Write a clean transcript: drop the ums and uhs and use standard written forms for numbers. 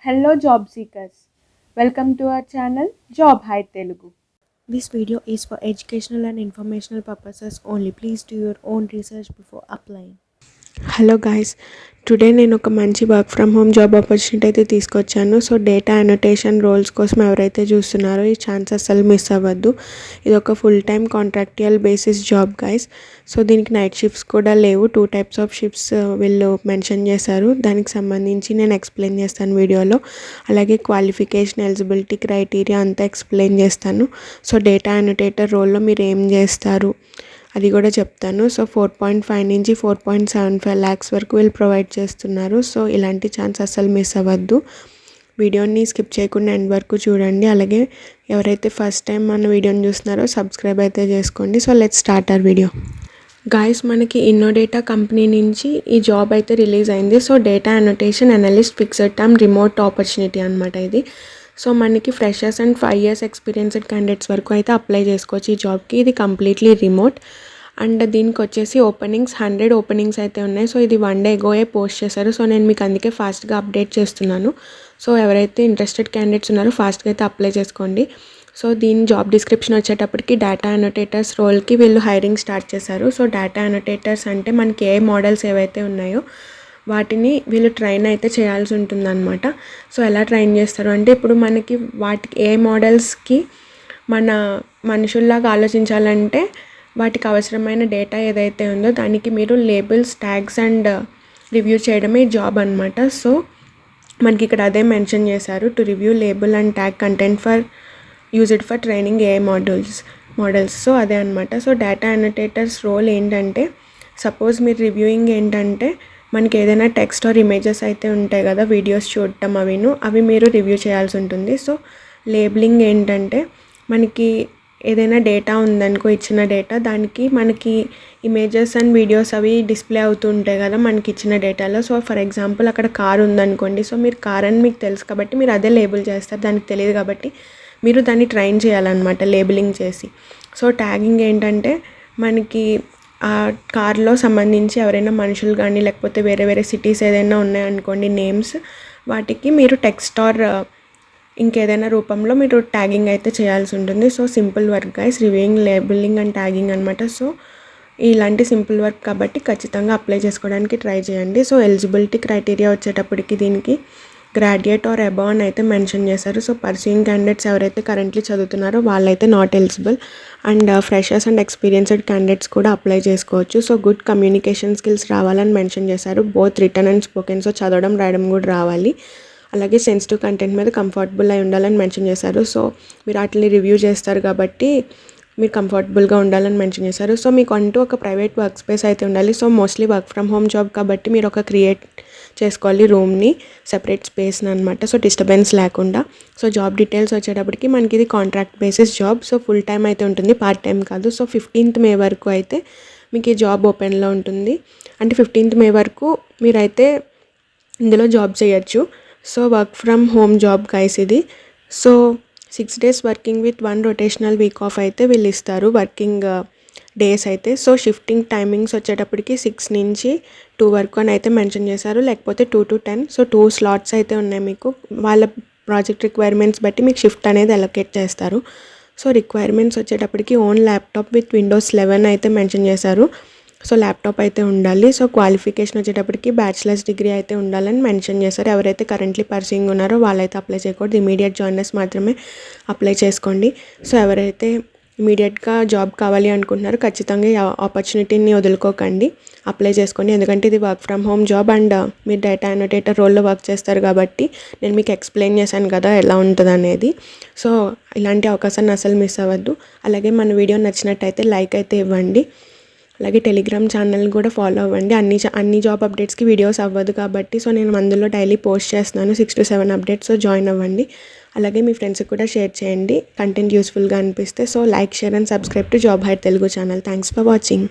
Hello job seekers. Welcome to our channel Job Hai Telugu. This video is for educational and informational purposes only. Please do your own research before applying. Hello guys, today నేను ఒక మంచి work from home job opportunity అయితే తీసుకొచ్చాను. So data annotation roles కోసం ఎవరైతే చూస్తున్నారో ఈ chance అస్సలు మిస్ అవ్వద్దు. ఇది ఒక full time contractual basis job guys. So దీనికి నైట్ షిఫ్ట్స్ కూడా లేవు. 2 టైప్స్ ఆఫ్ షిఫ్ట్స్ వీళ్ళు మెన్షన్ చేశారు. దానికి సంబంధించి నేను ఎక్స్ప్లెయిన్ చేస్తాను వీడియోలో. అలాగే క్వాలిఫికేషన్, ఎలిజిబిలిటీ క్రైటీరియా అంతా ఎక్స్ప్లెయిన్ చేస్తాను. సో డేటా అనోటేటర్ రోల్లో మీరు ఏం చేస్తారు అది కూడా చెప్తాను. సో 4.5 నుంచి 4.75 ల్యాక్స్ వరకు వీళ్ళు ప్రొవైడ్ చేస్తున్నారు. సో ఇలాంటి ఛాన్స్ అస్సలు మిస్ అవ్వద్దు. వీడియోని స్కిప్ చేయకుండా ఎండ్ వరకు చూడండి. అలాగే ఎవరైతే ఫస్ట్ టైం మన వీడియోని చూస్తున్నారో సబ్స్క్రైబ్ అయితే చేసుకోండి. So let's start our video. Guys, మనకి ఇన్నోడేటా కంపెనీ నుంచి ఈ జాబ్ అయితే రిలీజ్ అయింది. So data annotation analyst fixed term remote opportunity అనమాట ఇది. సో మనకి freshers and 5 years experienced candidates వరకు అయితే అప్లై చేసుకోవచ్చు ఈ జాబ్కి. ఇది కంప్లీట్లీ రిమోట్. అండ్ దీనికి వచ్చేసి 100 ఓపెనింగ్స్ అయితే ఉన్నాయి. సో ఇది 1 day ago పోస్ట్ చేశారు. సో నేను మీకు అందుకే ఫాస్ట్గా అప్డేట్ చేస్తున్నాను. సో ఎవరైతే ఇంట్రెస్టెడ్ క్యాండిడేట్స్ ఉన్నారో ఫాస్ట్గా అయితే అప్లై చేసుకోండి. సో దీని జాబ్ డిస్క్రిప్షన్ వచ్చేటప్పటికి డేటా అనోటేటర్స్ రోల్కి వీళ్ళు హైరింగ్ స్టార్ట్ చేశారు. సో డేటా అనోటేటర్స్ అంటే మనకి ఏ మోడల్స్ ఏవైతే ఉన్నాయో వాటిని వీళ్ళు ట్రైన్ అయితే చేయాల్సి ఉంటుందన్నమాట. సో ఎలా ట్రైన్ చేస్తారు అంటే ఇప్పుడు మనకి వాటికి ఏ మోడల్స్కి మన మనుషుల్లాగా ఆలోచించాలంటే వాటికి అవసరమైన డేటా ఏదైతే ఉందో దానికి మీరు లేబుల్స్, ట్యాగ్స్ అండ్ రివ్యూ చేయడమే జాబ్ అనమాట. సో మనకి ఇక్కడ అదే మెన్షన్ చేశారు. To review label and tag content for used for training A models. So అదే అనమాట. సో డేటా అనోటేటర్స్ రోల్ ఏంటంటే సపోజ్ మీరు రివ్యూయింగ్ ఏంటంటే మనకి ఏదైనా టెక్స్ట్ ఆర్ ఇమేజెస్ అయితే ఉంటాయి కదా, వీడియోస్ చూడటం అవి మీరు రివ్యూ చేయాల్సి ఉంటుంది. సో లేబులింగ్ ఏంటంటే మనకి ఏదైనా డేటా ఉందనుకో, ఇచ్చిన డేటా దానికి మనకి ఇమేజెస్ అండ్ వీడియోస్ అవి డిస్ప్లే అవుతూ ఉంటాయి కదా మనకి ఇచ్చిన డేటాలో. సో ఫర్ ఎగ్జాంపుల్ అక్కడ కార్ ఉందనుకోండి. సో మీరు కార్ అని మీకు తెలుసు కాబట్టి మీరు అదే లేబుల్ చేస్తారు. దానికి తెలియదు కాబట్టి మీరు దాన్ని ట్రైన్ చేయాలన్నమాట లేబులింగ్ చేసి. సో ట్యాగింగ్ ఏంటంటే మనకి ఆ కార్లో సంబంధించి ఎవరైనా మనుషులు కానీ లేకపోతే వేరే వేరే సిటీస్ ఏదైనా ఉన్నాయనుకోండి నేమ్స్, వాటికి మీరు టెక్స్ట్ ఆర్ ఇంకేదైనా రూపంలో మీరు ట్యాగింగ్ అయితే చేయాల్సి ఉంటుంది. So simple work guys, reviewing, labelling and tagging అనమాట. సో ఇలాంటి సింపుల్ వర్క్ కాబట్టి ఖచ్చితంగా అప్లై చేసుకోవడానికి ట్రై చేయండి. సో ఎలిజిబిలిటీ క్రైటీరియా వచ్చేటప్పటికి దీనికి గ్రాడ్యుయేట్ ఆర్ అబవ్ అని అయితే మెన్షన్ చేశారు. సో పర్సూయింగ్ క్యాండిడేట్స్ ఎవరైతే కరెంట్లీ చదువుతున్నారో వాళ్ళైతే not eligible. And freshers and experienced candidates కూడా అప్లై చేసుకోవచ్చు. సో గుడ్ కమ్యూనికేషన్ స్కిల్స్ రావాలని మెన్షన్ చేశారు. Both return and spoken. So చదవడం, రాయడం కూడా రావాలి. అలాగే సెన్సిటివ్ కంటెంట్ మీద కంఫర్టబుల్ అయి ఉండాలని మెన్షన్ చేశారు. సో మీరు వాటిని రివ్యూ చేస్తారు కాబట్టి మీరు కంఫర్టబుల్గా ఉండాలని మెన్షన్ చేశారు. సో మీకు అంటూ ఒక ప్రైవేట్ వర్క్ స్పేస్ అయితే ఉండాలి. So mostly work from home job కాబట్టి మీరు ఒక క్రియేట్ చేసుకోవాలి రూమ్ని, సెపరేట్ స్పేస్ని అనమాట. సో డిస్టర్బెన్స్ లేకుండా. సో జాబ్ డీటెయిల్స్ వచ్చేటప్పటికి మనకి ఇది contract basis job. So full time అయితే ఉంటుంది, పార్ట్ టైం కాదు. సో 15th May వరకు అయితే మీకు ఈ జాబ్ ఓపెన్లో ఉంటుంది. అంటే 15th May వరకు మీరైతే ఇందులో జాబ్ చేయొచ్చు. So work from home job guys ఇది. So 6 days working with 1 rotational week off అయితే వీళ్ళు ఇస్తారు వర్కింగ్ డేస్ అయితే. సో షిఫ్టింగ్ టైమింగ్స్ వచ్చేటప్పటికి 6 నుంచి 2 వరకు అని అయితే మెన్షన్ చేశారు, లేకపోతే 2 to 10. సో 2 slots అయితే ఉన్నాయి మీకు. వాళ్ళ ప్రాజెక్ట్ రిక్వైర్మెంట్స్ బట్టి మీకు షిఫ్ట్ అనేది అలొకేట్ చేస్తారు. సో రిక్వైర్మెంట్స్ వచ్చేటప్పటికి ఓన్ ల్యాప్టాప్ విత్ Windows 11 అయితే మెన్షన్ చేశారు. సో ల్యాప్టాప్ అయితే ఉండాలి. సో క్వాలిఫికేషన్ వచ్చేటప్పటికి బ్యాచిలర్స్ డిగ్రీ అయితే ఉండాలని మెన్షన్ చేశారు. ఎవరైతే కరెంట్లీ పర్సూయింగ్ ఉన్నారో వాళ్ళైతే అప్లై చేయకూడదు. ఇమీడియట్ జాయినర్స్ మాత్రమే అప్లై చేసుకోండి. సో ఎవరైతే ఇమీడియట్గా జాబ్ కావాలి అనుకుంటున్నారో ఖచ్చితంగా ఈ ఆపర్చునిటీని వదులుకోకండి, అప్లై చేసుకోండి. ఎందుకంటే ఇది work from home job and మీరు డేటా అనోటేటర్ రోల్లో వర్క్ చేస్తారు కాబట్టి నేను మీకు ఎక్స్ప్లెయిన్ చేశాను కదా ఎలా ఉంటుంది అనేది. సో ఇలాంటి అవకాశాన్ని అసలు మిస్ అవ్వద్దు. అలాగే మన వీడియో నచ్చినట్టయితే లైక్ అయితే ఇవ్వండి. అలాగే టెలిగ్రామ్ ఛానల్ కూడా ఫాలో అవ్వండి. అన్ని జాబ్ అప్డేట్స్కి వీడియోస్ అవ్వదు కాబట్టి సో నేను అందులో డైలీ పోస్ట్ చేస్తున్నాను 6 to 7 అప్డేట్స్. సో జాయిన్ అవ్వండి. అలాగే మీ ఫ్రెండ్స్కి కూడా షేర్ చేయండి కంటెంట్ యూస్ఫుల్గా అనిపిస్తే. So like, share and subscribe to job high Telugu channel. Thanks for watching.